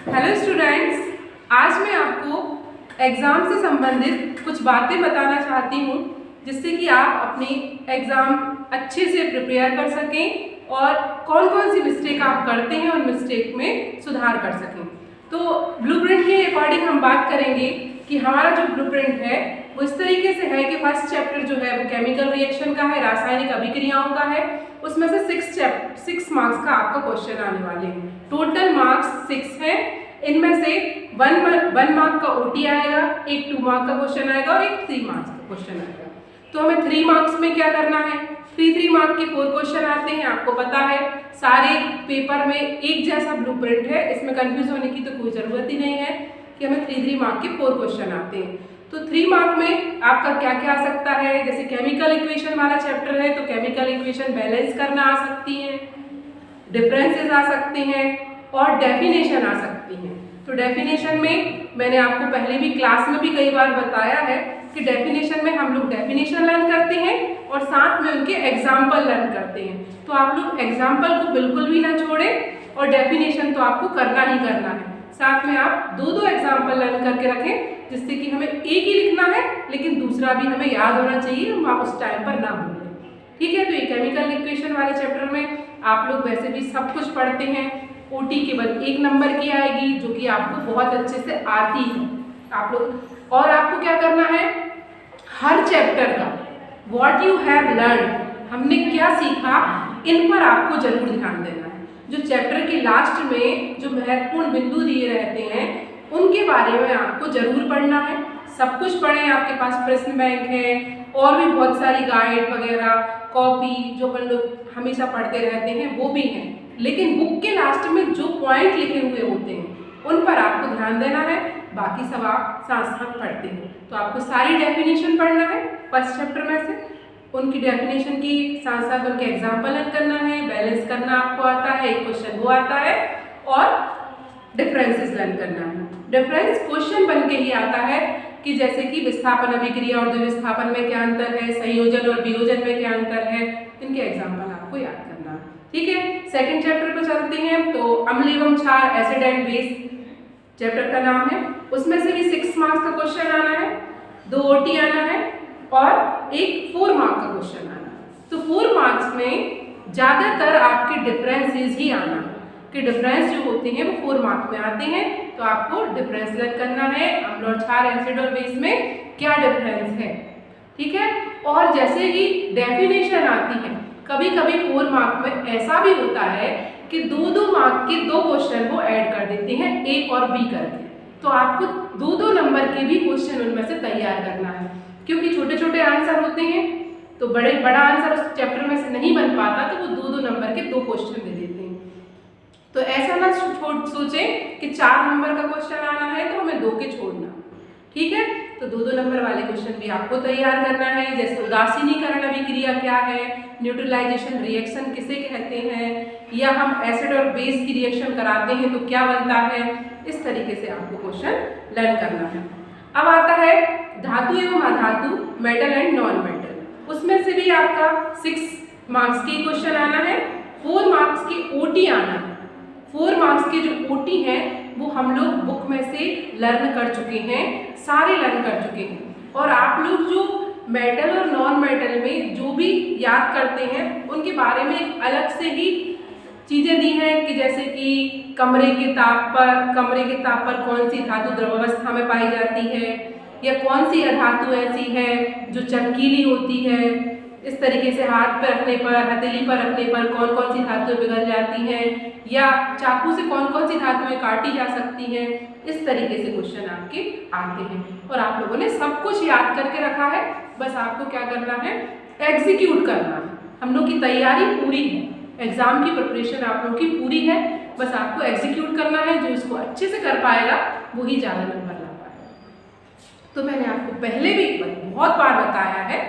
Hello students, आज मैं आपको एग्ज़ाम से संबंधित कुछ बातें बताना चाहती हूँ जिससे कि आप अपनी एग्ज़ाम अच्छे से प्रिपेयर कर सकें और कौन कौन सी मिस्टेक आप करते हैं उन मिस्टेक में सुधार कर सकें। तो ब्लूप्रिंट के अकॉर्डिंग हम बात करेंगे कि हमारा जो ब्लूप्रिंट है वो इस तरीके से है कि फर्स्ट चैप्टर जो है वो केमिकल रिएक्शन का है, रासायनिक अभिक्रियाओं का है। उसमें से 6 मार्क्स का आपका क्वेश्चन आने वाले हैं। टोटल मार्क्स 6 हैं। इनमें से 1 मार्क का ओटी आएगा, एक 2 मार्क का क्वेश्चन आएगा और एक 3 मार्क्स का क्वेश्चन आएगा। तो हमें 3 मार्क्स में क्या करना है, 3 मार्क के 4 क्वेश्चन आते हैं। आपको पता है सारे पेपर में एक जैसा ब्लूप्रिंट है, इसमें कंफ्यूज होने की तो कोई ज़रूरत ही नहीं है कि हमें 3 मार्क के 4 क्वेश्चन आते हैं। तो 3 मार्क में आपका क्या क्या आ सकता है, जैसे केमिकल इक्वेशन वाला चैप्टर है तो केमिकल इक्वेशन बैलेंस करना आ सकती है, डिफरेंसेस आ सकते हैं और डेफिनेशन आ सकती हैं। तो डेफिनेशन में मैंने आपको पहले भी क्लास में भी कई बार बताया है कि डेफिनेशन में हम लोग डेफिनेशन लर्न करते हैं और साथ में उनके एग्जाम्पल लर्न करते हैं। तो आप लोग एग्जाम्पल को बिल्कुल भी ना छोड़ें और डेफिनेशन तो आपको करना ही करना है। साथ में आप 2 एग्जाम्पल लर्न करके रखें जिससे कि हमें एक ही लिखना है लेकिन दूसरा भी हमें याद होना चाहिए, हम उस टाइम पर ना भूलें। ठीक है, तो ये केमिकल इक्वेशन वाले चैप्टर में आप लोग वैसे भी सब कुछ पढ़ते हैं। ओटी केवल 1 नंबर की आएगी जो कि आपको बहुत अच्छे से आती है आप लोग। और आपको क्या करना है, हर चैप्टर का व्हाट यू हैव लर्न, हमने क्या सीखा, इन पर आपको जरूर ध्यान देना है। जो चैप्टर के लास्ट में जो महत्वपूर्ण बिंदु दिए रहते हैं उनके बारे में आपको जरूर पढ़ना है। सब कुछ पढ़ें, आपके पास प्रश्न बैंक है और भी बहुत सारी गाइड वगैरह कॉपी जो अपन लोग हमेशा पढ़ते रहते हैं वो भी हैं, लेकिन बुक के लास्ट में जो पॉइंट लिखे हुए होते हैं उन पर आपको ध्यान देना है। बाकी सब आप साथ साथ पढ़ते हैं। तो आपको सारी डेफिनेशन पढ़ना है फर्स्ट चैप्टर में से, उनकी डेफिनेशन की साथ साथ उनके एग्जाम्पल लर्न करना है, बैलेंस करना आपको आता है, एक क्वेश्चन वो आता है और डिफरेंसेस लर्न करना है। डिफरेंस क्वेश्चन बन के ही आता है कि जैसे कि विस्थापन अभिक्रिया और द्विविस्थापन में क्या अंतर है, संयोजन और वियोजन में क्या अंतर है, इनके एग्जाम्पल आपको याद करना है। ठीक है, सेकंड चैप्टर पर चलते हैं। तो अम्ल एवं क्षार, एसिड एंड बेस चैप्टर का नाम है। उसमें से भी 6 मार्क्स का क्वेश्चन आना है, 2 ओटी आना है और एक 4 मार्क का क्वेश्चन आना है। तो 4 मार्क्स में ज़्यादातर आपके डिफरेंसेस ही आना है कि डिफरेंस जो होते हैं वो 4 मार्क्स में आते हैं। तो आपको डिफरेंस लर्न करना है, अम्ल और क्षार, एसिड और बेस में क्या डिफरेंस है। ठीक है, और जैसे ही डेफिनेशन आती है कभी कभी 4 मार्क में ऐसा भी होता है कि 2 मार्क के 2 क्वेश्चन वो ऐड कर देते हैं ए और बी करके। तो आपको 2 नंबर के भी क्वेश्चन उनमें से तैयार करना है, क्योंकि छोटे छोटे आंसर होते हैं तो बड़ा आंसर उस चैप्टर में से नहीं बन पाता, तो वो 2 नंबर के 2 क्वेश्चन दे देते हैं। तो ऐसा ना सोचें कि 4 नंबर का क्वेश्चन आना है तो हमें 2 के छोड़ना। ठीक है, तो 2 नंबर वाले क्वेश्चन भी आपको तैयार करना है, जैसे उदासीनीकरण अभिक्रिया क्या है, न्यूट्रलाइजेशन रिएक्शन किसे कहते हैं, या हम एसिड और बेस की रिएक्शन कराते हैं तो क्या बनता है। इस तरीके से आपको क्वेश्चन लर्न करना है। अब आता है धातु एवं अधातु, मेटल एंड नॉन मेटल। उसमें से भी आपका 6 मार्क्स की क्वेश्चन आना है, 4 मार्क्स की ओटी आना है। 4 मार्क्स के जो ओटी हैं वो हम लोग बुक में से लर्न कर चुके हैं, सारे लर्न कर चुके हैं। और आप लोग जो मेटल और नॉन मेटल में जो भी याद करते हैं उनके बारे में एक अलग से ही चीज़ें दी हैं कि जैसे कि कमरे के ताप पर कौन सी धातु द्रवावस्था में पाई जाती है, या कौन सी अधातु ऐसी है जो चमकीली होती है। इस तरीके से हाथ पर रखने पर, हथेली पर रखने पर कौन कौन सी धातुएं पिघल जाती हैं, या चाकू से कौन कौन सी धातुएं काटी जा सकती हैं। इस तरीके से क्वेश्चन आपके आते हैं और आप लोगों ने सब कुछ याद करके रखा है, बस आपको क्या करना है, एग्जीक्यूट करना है। हम लोग की तैयारी पूरी है, एग्जाम की प्रिपरेशन आप लोग की पूरी है, बस आपको एग्जीक्यूट करना है। जो इसको अच्छे से कर पाएगा वही ज़्यादा नंबर ला पाएगा। तो मैंने आपको पहले भी बहुत बार बताया है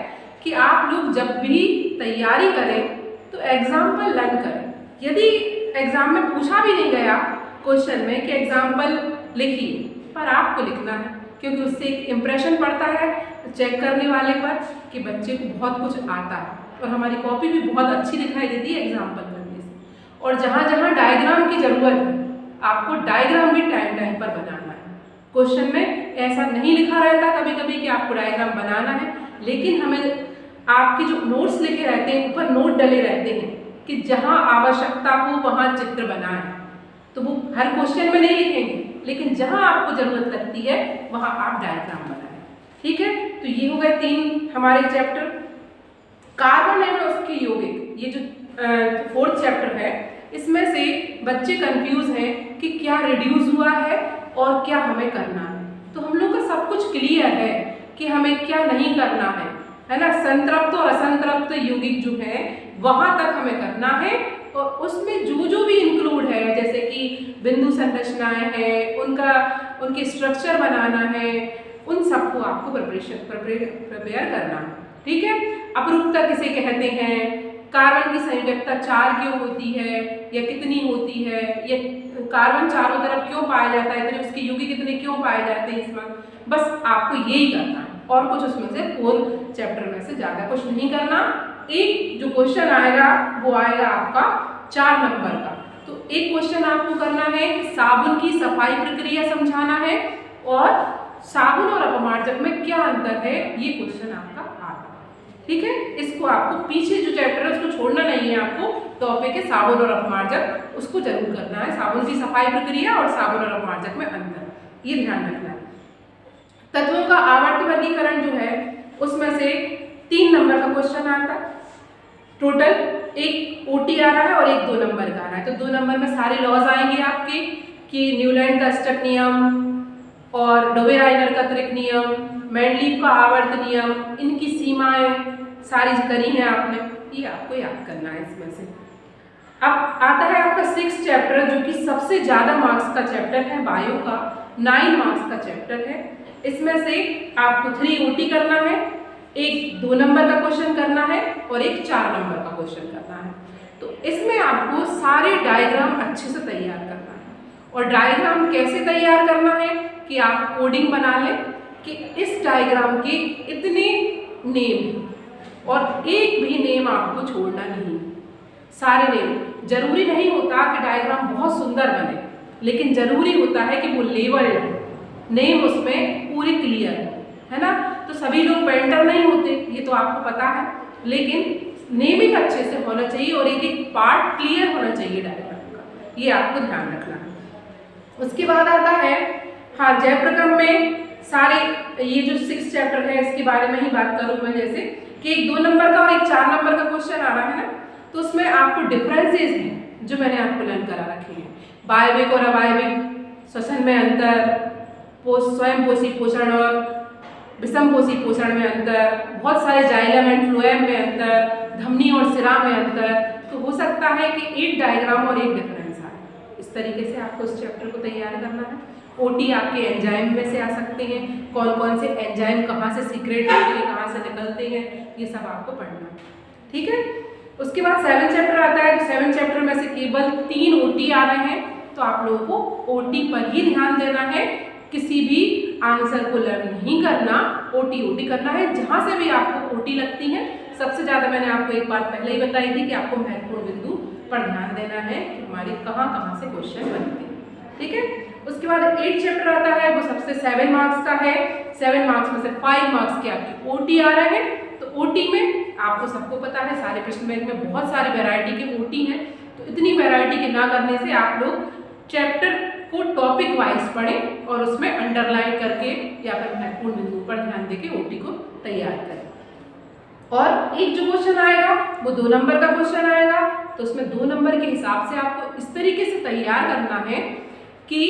कि आप लोग जब भी तैयारी करें तो एग्जाम्पल लर्न करें। यदि एग्जाम में पूछा भी नहीं गया क्वेश्चन में कि एग्जाम्पल लिखिए, पर आपको लिखना है, क्योंकि उससे एक इम्प्रेशन पड़ता है चेक करने वाले पर कि बच्चे को बहुत कुछ आता है और हमारी कॉपी भी बहुत अच्छी दिखाई देती है एग्जाम्पल करने से। और जहाँ जहाँ डायग्राम की ज़रूरत है, आपको डायग्राम भी टाइम टाइम पर बनाना है। क्वेश्चन में ऐसा नहीं लिखा रहता कभी कभी कि आपको डायग्राम बनाना है, लेकिन हमें आपके जो नोट्स लिखे रहते हैं ऊपर नोट डले रहते हैं कि जहाँ आवश्यकता हो वहाँ चित्र बनाएं। तो वो हर क्वेश्चन में नहीं लिखेंगे, लेकिन जहाँ आपको जरूरत लगती है वहाँ आप डायग्राम बनाएं। ठीक है, तो ये हो गए 3 हमारे चैप्टर। कार्बन एंड उसके यौगिक, ये जो 4th चैप्टर है, इसमें से बच्चे कंफ्यूज हैं कि क्या रिड्यूस हुआ है और क्या हमें करना है। तो हम लोग का सब कुछ क्लियर है कि हमें क्या नहीं करना है ना। संतृप्त और असंतृप्त यौगिक जो है वहां तक हमें करना है, और उसमें जो भी इंक्लूड है, जैसे कि बिंदु संरचनाएं हैं, उनके स्ट्रक्चर बनाना है, उन सबको आपको प्रिपेयर करना है। ठीक है, अपरूपता किसे कहते हैं, कार्बन की संयोजकता 4 क्यों होती है या कितनी होती है, या कार्बन चारों तरफ क्यों पाया जाता है, इतने उसके यौगिक कितने क्यों पाए जाते हैं इसमें, बस आपको यही करना है। और कुछ उसमें से 4 चैप्टर में से ज़्यादा कुछ नहीं करना। एक जो क्वेश्चन आएगा वो आएगा आपका 4 नंबर का। तो एक क्वेश्चन आपको करना है कि साबुन की सफाई प्रक्रिया समझाना है, और साबुन और अपमार्जक में क्या अंतर है, ये क्वेश्चन आपका आता है। ठीक है, इसको आपको पीछे जो चैप्टर है उसको छोड़ना नहीं है, आपको टॉपिक है साबुन और अपमार्जक, उसको जरूर करना है। साबुन की सफाई प्रक्रिया और साबुन और अपमार्जक में अंतर, ये ध्यान रखना है। तत्वों का आवर्त वर्गीकरण जो है उसमें से 3 नंबर का क्वेश्चन आता है। टोटल एक ओटी आ रहा है और एक 2 नंबर का आ रहा है। तो 2 नंबर में सारे लॉज आएंगे आपके, कि न्यूलैंड का स्टक नियम और डोबे-राइनर का त्रिक नियम, मेंडलीव का आवर्त नियम, इनकी सीमाएं सारी करी हैं आपने, ये आपको याद करना है इसमें से। अब आता है आपका 6th चैप्टर, जो कि सबसे ज़्यादा मार्क्स का चैप्टर है, बायो का 9 मार्क्स का चैप्टर है। इसमें से आपको 3 ओटी करना है, एक 2 नंबर का क्वेश्चन करना है और एक 4 नंबर का क्वेश्चन करना है। तो इसमें आपको सारे डायग्राम अच्छे से तैयार करना है। और डायग्राम कैसे तैयार करना है कि आप कोडिंग बना लें कि इस डायग्राम के इतने नेम, और एक भी नेम आपको छोड़ना नहीं, सारे नेम। जरूरी नहीं होता कि डायग्राम बहुत सुंदर बने, लेकिन जरूरी होता है कि वो लेवल्ड नेम उसमें पूरे क्लियर है ना। तो सभी लोग पेंटर नहीं होते, ये तो आपको पता है, लेकिन नेमिंग अच्छे से होना चाहिए और एक एक पार्ट क्लियर होना चाहिए डायग्राम का, ये आपको ध्यान रखना है। उसके बाद आता है हाँ जय प्रक्रम में सारे, ये जो 6 चैप्टर है इसके बारे में ही बात करूँ मैं, जैसे कि एक 2 नंबर का और एक 4 नंबर का क्वेश्चन आ रहा है ना, तो उसमें आपको डिफरेंसेस हैं जो मैंने आपको लर्न करा रखे हैं। वायविक और अवायविक श्वसन में अंतर, स्वयं पोषी पोषण और विषम पोषी पोषण में अंतर, बहुत सारे जाइलम एंड फ्लोएम में अंतर, धमनी और सिरा में अंतर। तो हो सकता है कि एक डायग्राम और एक डिफरेंस आए। इस तरीके से आपको इस चैप्टर को तैयार करना है। ओटी आपके एंजाइम में से आ सकते हैं, कौन कौन से एंजाइम कहाँ से सीक्रेट होते हैं, कहाँ से निकलते हैं, ये सब आपको पढ़ना है। ठीक है, उसके बाद 7 चैप्टर आता है। तो 7 चैप्टर में से केवल 3 ओटी आ रहे हैं, तो आप लोगों को ओटी पर ही ध्यान देना है, किसी भी आंसर को लर्न नहीं करना, ओटी करना है। जहाँ से भी आपको ओटी लगती है, सबसे ज़्यादा मैंने आपको एक बात पहले ही बताई थी कि आपको महत्वपूर्ण बिंदु पर ध्यान देना है कि हमारे कहाँ से क्वेश्चन बनते हैं। ठीक है, उसके बाद 8 चैप्टर आता है, वो सबसे 7 मार्क्स का है। 7 मार्क्स में से 5 मार्क्स के आपके ओटी आ रहे हैं। तो ओटी में आपको सबको पता है, सारे प्रश्न बैंक में बहुत सारे वैरायटी के ओटी हैं। तो इतनी वैरायटी के ना करने से आप लोग चैप्टर को टॉपिक वाइज पढ़ें और उसमें अंडरलाइन करके या फिर महत्वपूर्ण बिंदु पर ध्यान देके ओटी को तैयार करें। और एक जो क्वेश्चन आएगा वो 2 नंबर का क्वेश्चन आएगा। तो उसमें 2 नंबर के हिसाब से आपको इस तरीके से तैयार करना है कि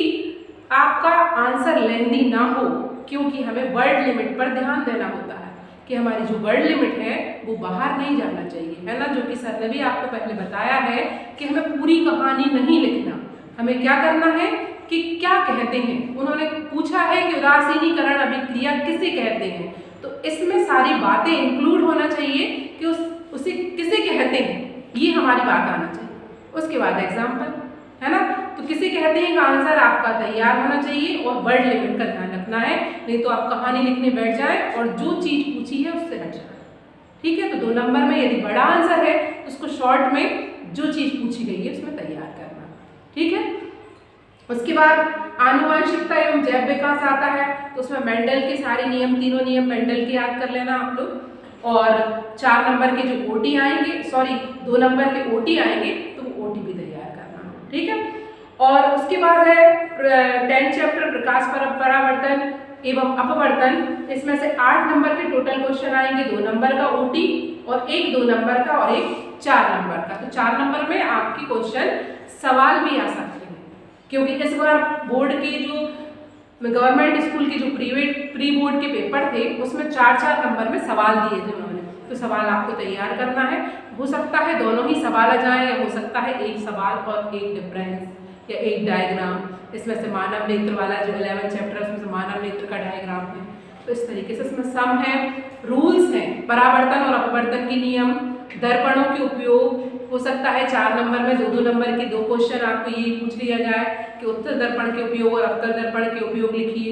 आपका आंसर लेंदी ना हो, क्योंकि हमें वर्ड लिमिट पर ध्यान देना होता है कि हमारी जो वर्ड लिमिट है वो बाहर नहीं जाना चाहिए, है ना। जो कि सर ने भी आपको पहले बताया है कि हमें पूरी कहानी नहीं लिखना, हमें क्या करना है कि क्या कहते हैं। उन्होंने पूछा है कि उदासीनीकरण अभिक्रिया किसे कहते हैं, तो इसमें सारी बातें इंक्लूड होना चाहिए कि उसे किसे कहते हैं, ये हमारी बात आना चाहिए। उसके बाद एग्जाम्पल, है ना। तो किसे कहते हैं का आंसर आपका तैयार होना चाहिए और वर्ड लिमिट का ध्यान रखना है, नहीं तो आप कहानी लिखने बैठ जाए और जो चीज़ पूछी है उससे हट जाए। ठीक है, तो 2 नंबर में यदि बड़ा आंसर है तो उसको शॉर्ट में जो चीज़ पूछी गई है उसमें तैयार करना। ठीक है, उसके बाद आनुवंशिकता एवं जैव विकास आता है, तो उसमें मेंडल के सारे नियम, तीनों नियम मेंडल के याद कर लेना आप लोग। और 4 नंबर के जो ओटी आएंगे, सॉरी 2 नंबर के ओटी आएंगे, तो वो ओटी भी तैयार करना, ठीक है। और उसके बाद है 10 चैप्टर प्रकाश परावर्तन एवं अपवर्तन। इसमें से 8 नंबर के टोटल क्वेश्चन आएंगे, 2 नंबर का ओटी और एक 2 नंबर का और एक 4 नंबर का। तो 4 नंबर में आपके क्वेश्चन सवाल भी आ सकते हैं, क्योंकि इस बार बोर्ड के जो गवर्नमेंट स्कूल के जो प्री बोर्ड के पेपर थे उसमें 4-4 नंबर में सवाल दिए थे उन्होंने। तो सवाल आपको तैयार करना है, हो सकता है दोनों ही सवाल आ जाए या हो सकता है एक सवाल और एक डिफरेंस या एक डायग्राम। इसमें से मानव नेत्र वाला जो 11 चैप्टर है उसमें से मानव नेत्र का डायग्राम है। तो इस तरीके से इसमें सम है, रूल्स हैं, परावर्तन और अपवर्तन के नियम, दर्पणों के उपयोग। हो सकता है 4 नंबर में 2-2 नंबर के 2 क्वेश्चन आपको ये पूछ लिया जाए कि उत्तर दर्पण के उपयोग और अवतल दर्पण के उपयोग लिखिए,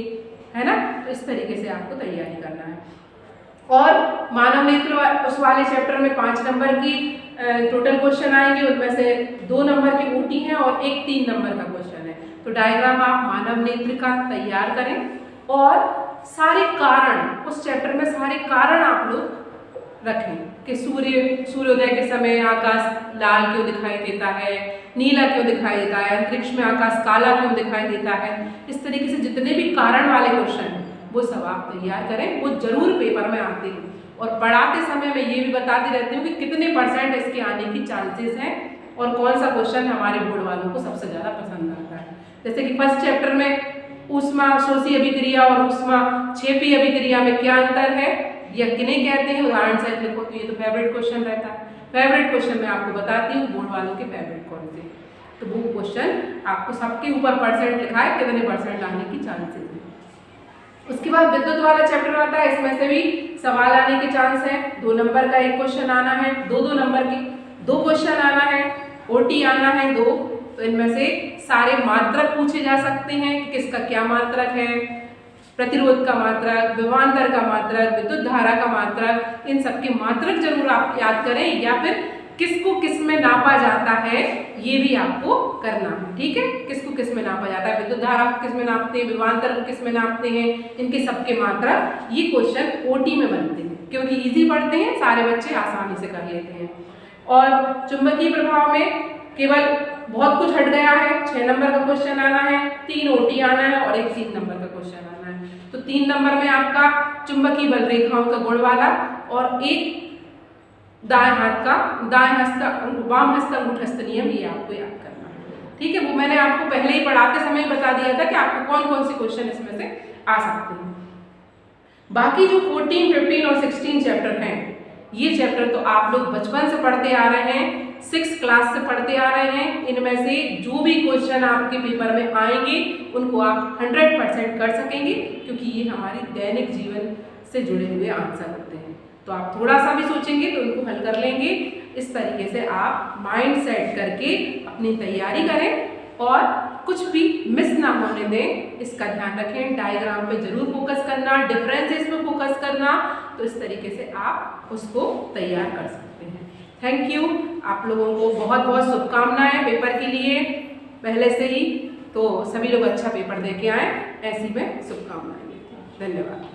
है ना। तो इस तरीके से आपको तैयारी करना है। और मानव नेत्र उस वाले चैप्टर में 5 नंबर की टोटल क्वेश्चन आएंगे, उनमें से 2 नंबर के ओटी हैं और एक 3 नंबर का क्वेश्चन है। तो डायग्राम आप मानव नेत्र का तैयार करें और सारे कारण, उस चैप्टर में सारे कारण आप लोग रखें कि सूर्योदय के समय आकाश लाल क्यों दिखाई देता है, नीला क्यों दिखाई देता है, अंतरिक्ष में आकाश काला क्यों दिखाई देता है। इस तरीके से जितने भी कारण वाले क्वेश्चन हैं वो सब आप तैयार करें, वो जरूर पेपर में आते हैं। और पढ़ाते समय मैं ये भी बताती रहती हूँ कि कितने % इसके आने की चांसेस हैं और कौन सा क्वेश्चन हमारे बोर्ड वालों को सबसे ज़्यादा पसंद आता है। जैसे कि फर्स्ट चैप्टर में ऊष्मा शोषी अभिक्रिया और ऊष्मा क्षेपी अभिक्रिया में क्या अंतर है या किन्हें कहते हैं, उदाहरण सहित लिखो। तो ये तो फेवरेट क्वेश्चन रहता है। फेवरेट क्वेश्चन मैं आपको बताती हूँ बोर्ड वालों के फेवरेट कौन से, तो वो क्वेश्चन आपको सबके ऊपर % लिखा है, कितने % आने की चांसेस है। उसके बाद विद्युत वाला चैप्टर आता है, इसमें से भी सवाल आने के चांस है। 2 नंबर का एक क्वेश्चन आना है, 2-2 नंबर के 2 क्वेश्चन आना है, ओटी आना है 2। तो इनमें से सारे मात्रक पूछे जा सकते हैं कि किसका क्या मात्रक है, प्रतिरोध का मात्रक, विभवांतर का मात्रक, विद्युत धारा का मात्रक, इन सबके मात्रक जरूर आप याद करें, या फिर किसको किस में नापा जाता है ये भी आपको करना है, ठीक है। किसको किस में नापा जाता है, विद्युत धारा को किस में नापते हैं, विभवांतर को किस में नापते हैं, इनके सबके मात्रक। ये क्वेश्चन ओटी में बनते हैं क्योंकि इजी पढ़ते हैं, सारे बच्चे आसानी से कर लेते हैं। और चुंबकीय प्रभाव में केवल बहुत कुछ हट गया है, 6 नंबर का क्वेश्चन आना है, 3 ओटी आना है और एक 3 नंबर का क्वेश्चन आना है। तो 3 नंबर में आपका चुंबकीय बल रेखाओं का गुण वाला और एक दाएं हस्त वाम हस्त अंगूठ हस्त नियम, ये आपको याद करना है, ठीक है। वो मैंने आपको पहले ही पढ़ाते समय बता दिया था कि आपको कौन कौन से क्वेश्चन इसमें से आ सकते हैं। बाकी जो 14, 15 और 16 चैप्टर हैं, ये चैप्टर तो आप लोग बचपन से पढ़ते आ रहे हैं, 6th क्लास से पढ़ते आ रहे हैं। इनमें से जो भी क्वेश्चन आपके पेपर में आएंगे उनको आप 100% कर सकेंगे, क्योंकि ये हमारी दैनिक जीवन से जुड़े हुए आंसर होते हैं। तो आप थोड़ा सा भी सोचेंगे तो उनको हल कर लेंगे। इस तरीके से आप माइंड सेट करके अपनी तैयारी करें और कुछ भी मिस ना होने दें, इसका ध्यान रखें। डायग्राम पे जरूर फोकस करना, डिफरेंसेस पे फोकस करना, तो इस तरीके से आप उसको तैयार कर सकते हैं। Thank you. आप लोगों को बहुत बहुत शुभकामनाएं पेपर के लिए पहले से ही। तो सभी लोग अच्छा पेपर दे के आएँ, ऐसी मैं शुभकामनाएं देती हूँ। धन्यवाद।